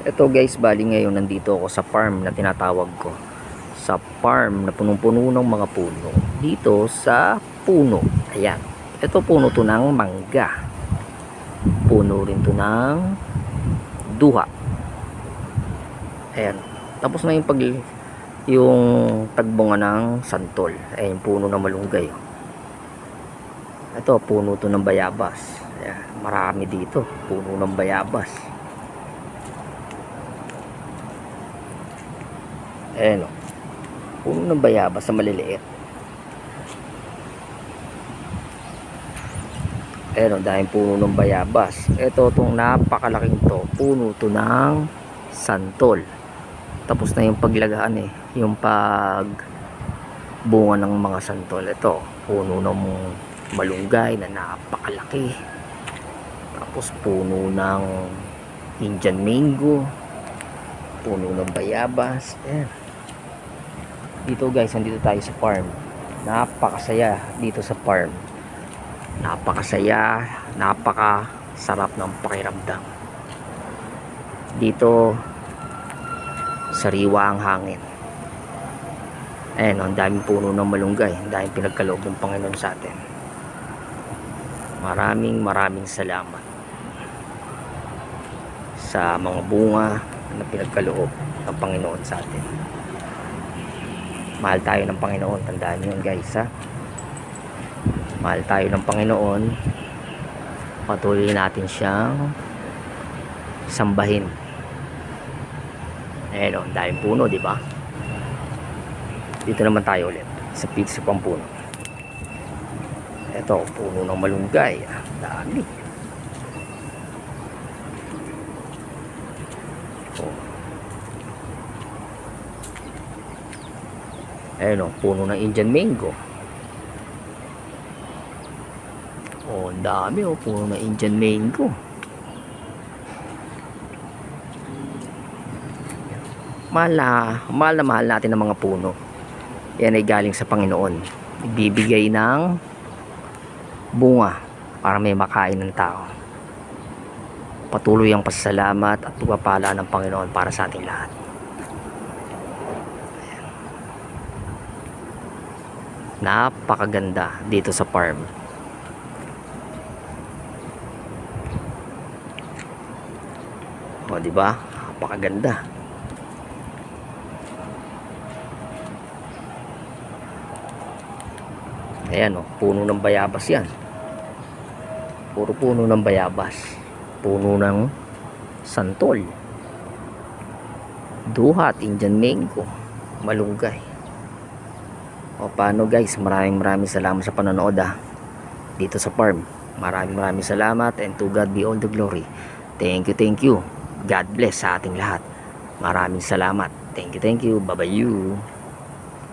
Ito guys, bali ngayon nandito ako sa farm na tinatawag ko. Sa farm na punong-puno ng mga puno. Dito sa puno. Ayan. Ito puno to ng mangga. Puno rin to ng duha. Ayan. Tapos na yung tagbunga ng santol. Ayan, puno ng malunggay. Ito, puno to ng bayabas. Ayan, marami dito. Puno ng bayabas. Ayan o. Puno ng bayabas na maliliit. Ayan o, dahil puno ng bayabas. Ito, itong napakalaking to. Puno to ng santol. Tapos na yung paglagaan eh. Yung pagbunga ng mga santol. Ito, puno ng malunggay na napakalaki. Tapos puno ng Indian mango. Puno ng bayabas. Ayan. Dito guys, nandito tayo sa farm. Napakasaya dito sa farm. Napakasaya, napakasarap ng pakiramdam. Dito sariwa ang hangin. Ayan, ang daming puno ng malunggay. Ang daming pinagkaloob ng Panginoon sa atin. Maraming salamat sa mga bunga na pinagkaloob ng Panginoon sa atin. Mahal tayo ng Panginoon, tandaan nyo yun guys ha. Mahal tayo ng Panginoon, patuloy natin siyang sambahin. Ayan o, daming puno, di ba? Dito naman tayo ulit sa pizza pang puno. Ito, puno ng malunggay. Dami. Oh. Ayan o, puno ng Indian mango. Oh, ang dami o, puno ng Indian mango. Mahal na mahal natin ang mga puno. Yan ay galing sa Panginoon. Ibibigay ng bunga para may makain ng tao. Patuloy ang pasasalamat at pagpapala ng Panginoon para sa ating lahat. Napakaganda dito sa farm. O, di ba? Napakaganda. Ayan o, puno ng bayabas yan. Puro puno ng bayabas. Puno ng santol. Duhat, Indian mango, malunggay. O paano guys, maraming salamat sa panonood dito sa farm. Maraming salamat, and to God be all the glory. Thank you. God bless sa ating lahat. Maraming salamat. Thank you. Bye-bye you.